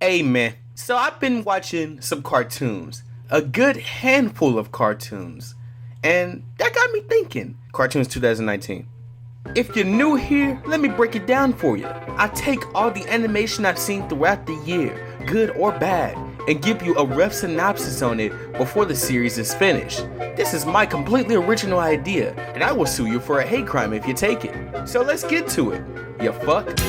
Hey man, so I've been watching some cartoons, a good handful of cartoons, and that got me thinking. Cartoons 2019. If you're new here, let me break it down for you. I take all the animation I've seen throughout the year, good or bad, and give you a rough synopsis on it before the series is finished. This is my completely original idea, and I will sue you for a hate crime if you take it. So let's get to it, you fuck.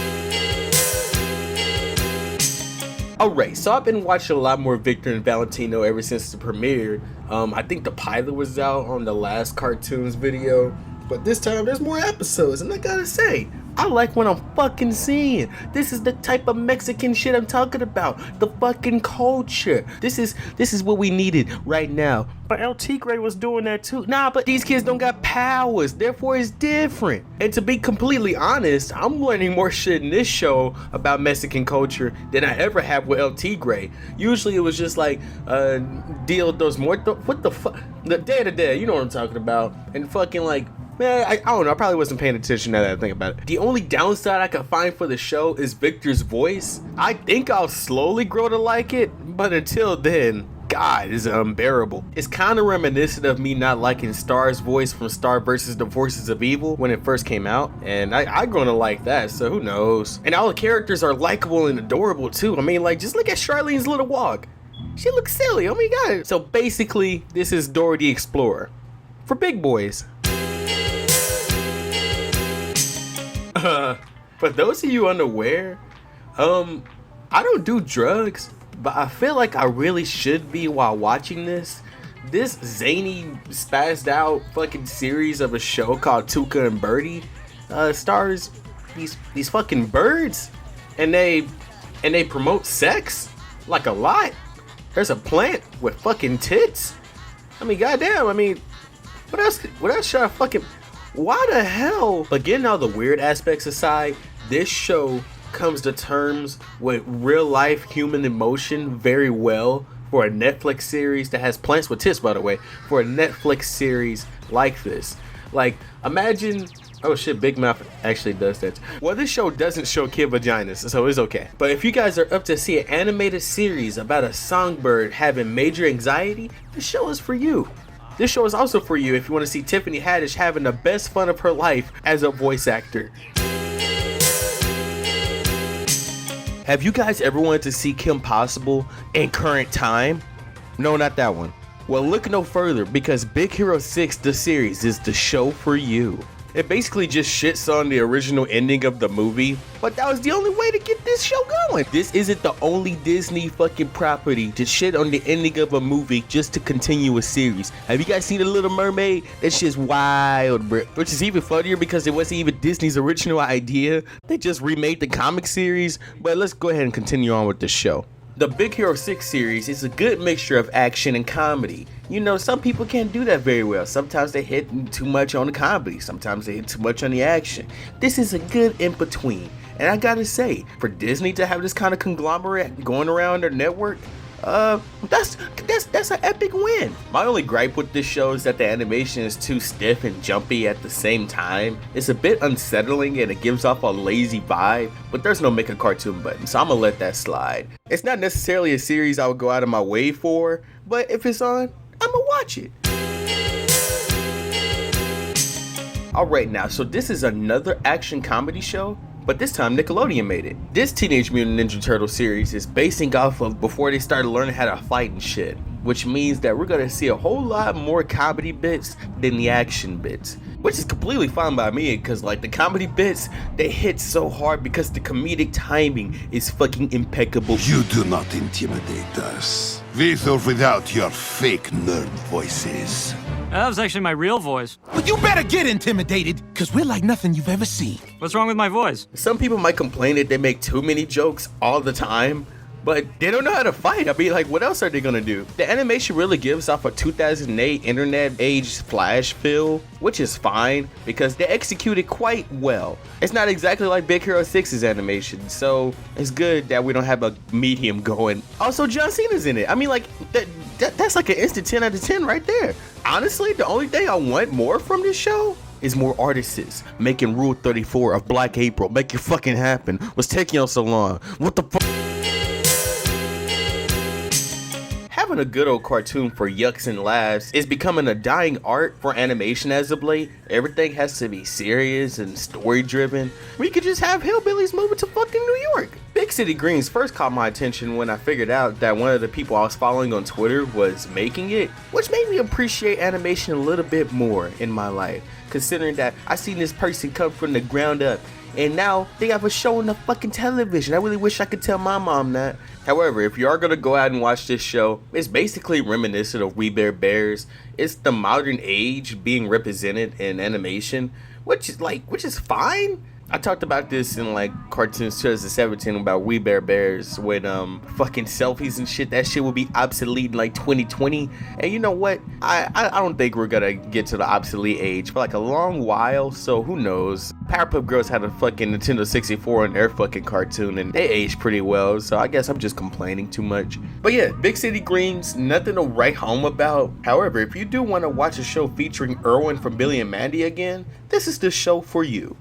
Alright, so I've been watching a lot more Victor and Valentino ever since the premiere. I think the pilot was out on the last cartoons video, but this time there's more episodes, and I gotta say, I like what I'm fucking seeing. This is the type of Mexican shit I'm talking about. The fucking culture. This is what we needed right now. But El Tigre was doing that too. Nah, but these kids don't got powers, therefore it's different. And to be completely honest, I'm learning more shit in this show about Mexican culture than I ever have with El Tigre. Usually it was just like, Dia dos Muertos, what the fuck? The Day of the Dead, you know what I'm talking about. And fucking like, man, I don't know, I probably wasn't paying attention now that I think about it. The only downside I could find for the show is Victor's voice. I think I'll slowly grow to like it, but until then, God, it's unbearable. It's kind of reminiscent of me not liking Star's voice from Star vs. the Forces of Evil when it first came out, and I grown to like that, so who knows. And all the characters are likable and adorable too. I mean, like, just look at Charlene's little walk. She looks silly, oh my God. So basically, this is Dora the Explorer for big boys. For those of you unaware, I don't do drugs, but I feel like I really should be while watching this. This zany, spazzed out fucking series of a show called Tuca and Birdie stars these fucking birds, and they promote sex like a lot. There's a plant with fucking tits. I mean, goddamn. I mean, what else should I fucking? Why the hell? But getting all the weird aspects aside, this show comes to terms with real life human emotion very well for a Netflix series that has plants with tits, by the way, for a Netflix series like this. Like, imagine, oh shit, Big Mouth actually does that. Well, this show doesn't show kid vaginas, so it's okay. But if you guys are up to see an animated series about a songbird having major anxiety, this show is for you. This show is also for you if you want to see Tiffany Haddish having the best fun of her life as a voice actor. Have you guys ever wanted to see Kim Possible in current time? No, not that one. Well, look no further, because Big Hero 6, the series, is the show for you. It basically just shits on the original ending of the movie, but that was the only way to get this show going. This isn't the only Disney fucking property to shit on the ending of a movie just to continue a series. Have you guys seen The Little Mermaid? That shit's wild, bro. Which is even funnier because it wasn't even Disney's original idea. They just remade the comic series, but let's go ahead and continue on with the show. The Big Hero 6 series is a good mixture of action and comedy. You know, some people can't do that very well. Sometimes they hit too much on the comedy. Sometimes they hit too much on the action. This is a good in-between. And I gotta say, for Disney to have this kind of conglomerate going around their network, that's an epic win. My only gripe with this show is that the animation is too stiff and jumpy at the same time. It's a bit unsettling and it gives off a lazy vibe, but there's no make a cartoon button, so I'm gonna let that slide. It's not necessarily a series I would go out of my way for, but if it's on, I'm gonna watch it. Alright, now, so this is another action comedy show, but this time Nickelodeon made it. This Teenage Mutant Ninja Turtle series is basing off of before they started learning how to fight and shit, which means that we're gonna see a whole lot more comedy bits than the action bits, which is completely fine by me, because like the comedy bits, they hit so hard because the comedic timing is fucking impeccable. You do not intimidate us, with or without your fake nerd voices. That was actually my real voice. Well, you better get intimidated, because we're like nothing you've ever seen. What's wrong with my voice? Some people might complain that they make too many jokes all the time, but they don't know how to fight. I mean, like, what else are they gonna do? The animation really gives off a 2008 internet age Flash feel, which is fine because they execute it quite well. It's not exactly like Big Hero 6's animation, so it's good that we don't have a medium going. Also, John Cena's in it. I mean, like, that's like an instant 10 out of 10 right there. Honestly, the only thing I want more from this show is more artists making Rule 34 of Black April. Make it fucking happen. What's taking y'all so long? What the fuck? having a good old cartoon for yucks and laughs is becoming a dying art for animation as of late. Everything has to be serious and story driven. We could just have hillbillies moving to fucking New York. Big City Greens first caught my attention when I figured out that one of the people I was following on Twitter was making it, which made me appreciate animation a little bit more in my life, considering that I seen this person come from the ground up and now they have a show on the fucking television. I really wish I could tell my mom that. However, if you are gonna go out and watch this show, it's basically reminiscent of We Bare Bears. It's the modern age being represented in animation, which is fine. I talked about this in like Cartoons 2017 about We Bare Bears with fucking selfies and shit. That shit will be obsolete in like 2020. And you know what? I don't think we're gonna get to the obsolete age for like a long while. So who knows? Powerpuff Girls had a fucking Nintendo 64 in their fucking cartoon and they aged pretty well. So I guess I'm just complaining too much. But yeah, Big City Greens, nothing to write home about. However, if you do want to watch a show featuring Erwin from Billy and Mandy again, this is the show for you.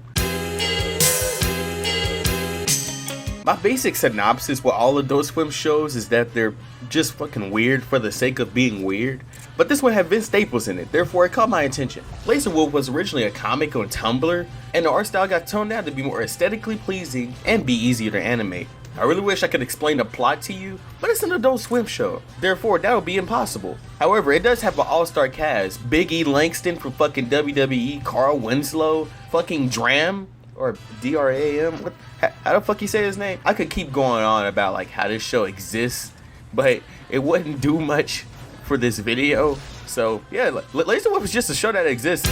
My basic synopsis with all Adult Swim shows is that they're just fucking weird for the sake of being weird. But this one had Vince Staples in it, therefore it caught my attention. Leisa Wolf was originally a comic on Tumblr, and the art style got toned down to be more aesthetically pleasing and be easier to animate. I really wish I could explain the plot to you, but it's an Adult Swim show, therefore that would be impossible. However, it does have an all-star cast. Big E Langston from fucking WWE, Carl Winslow, fucking Dram, or D-R-A-M, how the fuck you say his name? I could keep going on about like how this show exists, but it wouldn't do much for this video. So yeah, Leisa Wolf is just a show that exists.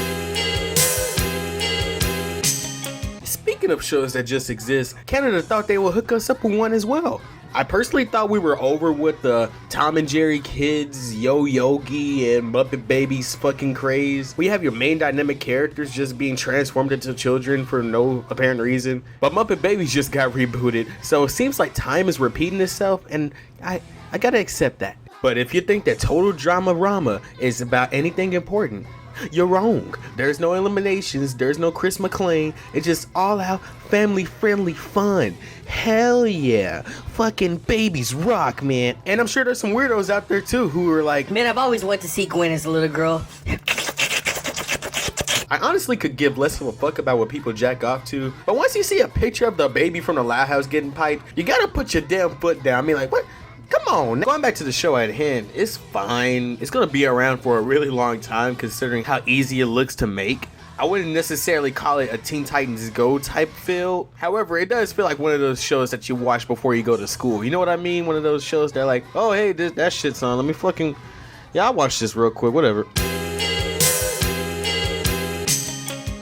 Speaking of shows that just exist, Canada thought they would hook us up with one as well. I personally thought we were over with the Tom and Jerry kids, Yo Yogi, and Muppet Babies fucking craze. We have your main dynamic characters just being transformed into children for no apparent reason. But Muppet Babies just got rebooted, so it seems like time is repeating itself, and I gotta accept that. But if you think that total DramaRama is about anything important, you're wrong. There's no eliminations, there's no Chris McClain, it's just all out family friendly fun. Hell yeah, fucking babies rock, man. And I'm sure there's some weirdos out there too who are like, man, I've always wanted to see Gwen as a little girl. I honestly could give less of a fuck about what people jack off to, but once you see a picture of the baby from the Loud House getting piped, you gotta put your damn foot down. I mean, like, what? Come on. Going back to the show at hand, it's fine. It's gonna be around for a really long time considering how easy it looks to make. I wouldn't necessarily call it a Teen Titans Go type feel. However, it does feel like one of those shows that you watch before you go to school. You know what I mean? One of those shows that are like, oh hey, that shit's on. Let me fucking, yeah, I'll watch this real quick, whatever.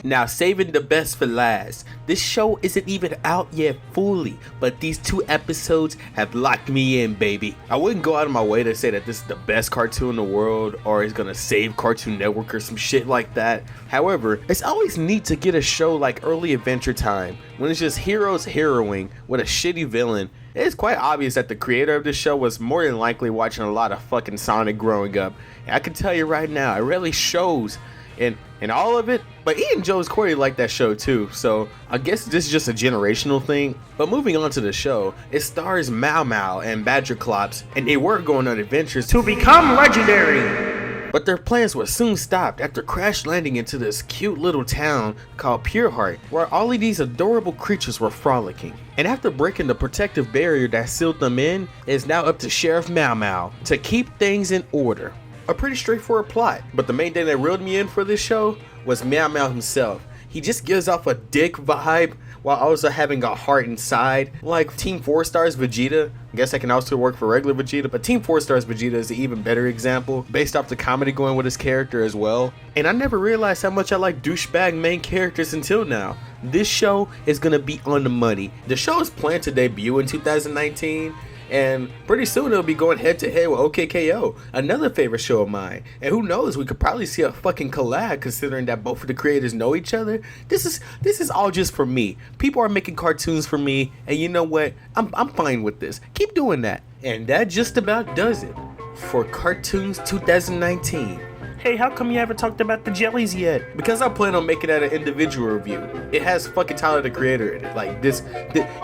Now, saving the best for last. This show isn't even out yet fully, but these 2 episodes have locked me in, baby. I wouldn't go out of my way to say that this is the best cartoon in the world or is gonna save Cartoon Network or some shit like that. However, it's always neat to get a show like Early Adventure Time, when it's just heroes heroing with a shitty villain. It's quite obvious that the creator of this show was more than likely watching a lot of fucking Sonic growing up. And I can tell you right now, it really shows in all of it. But Ian Joe's Corey liked that show too, so I guess this is just a generational thing. But moving on to the show, it stars Mao Mao and Badger Clops, and they were going on adventures to become legendary. But their plans were soon stopped after crash landing into this cute little town called Pureheart, where all of these adorable creatures were frolicking. And after breaking the protective barrier that sealed them in, it is now up to Sheriff Mao Mao to keep things in order. A pretty straightforward plot, but the main thing that reeled me in for this show was Mao Mao himself. He just gives off a dick vibe while also having a heart inside, like Team 4 Stars Vegeta. I guess that can also work for regular Vegeta, but Team 4 Stars Vegeta is an even better example, based off the comedy going with his character as well. And I never realized how much I like douchebag main characters until now. This show is gonna be on the money. The show is planned to debut in 2019, and pretty soon it'll be going head to head with OKKO, another favorite show of mine. And who knows, we could probably see a fucking collab considering that both of the creators know each other. This is all just for me. People are making cartoons for me, and you know what? I'm fine with this. Keep doing that. And that just about does it for Cartoons 2019. Hey, how come you haven't talked about the jellies yet? Because I plan on making that an individual review. It has fucking Tyler the Creator in it. Like this,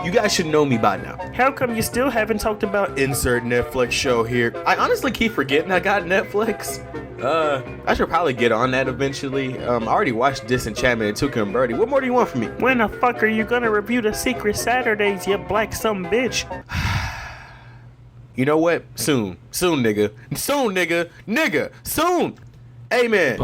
you guys should know me by now. How come you still haven't talked about Insert Netflix show here. I honestly keep forgetting I got Netflix. I should probably get on that eventually. I already watched Disenchantment and Tuca and Birdie. What more do you want from me? when the fuck are you gonna review the Secret Saturdays, you black some bitch? You know what? Soon. Soon, nigga. Soon, nigga. Nigga. Soon. Amen.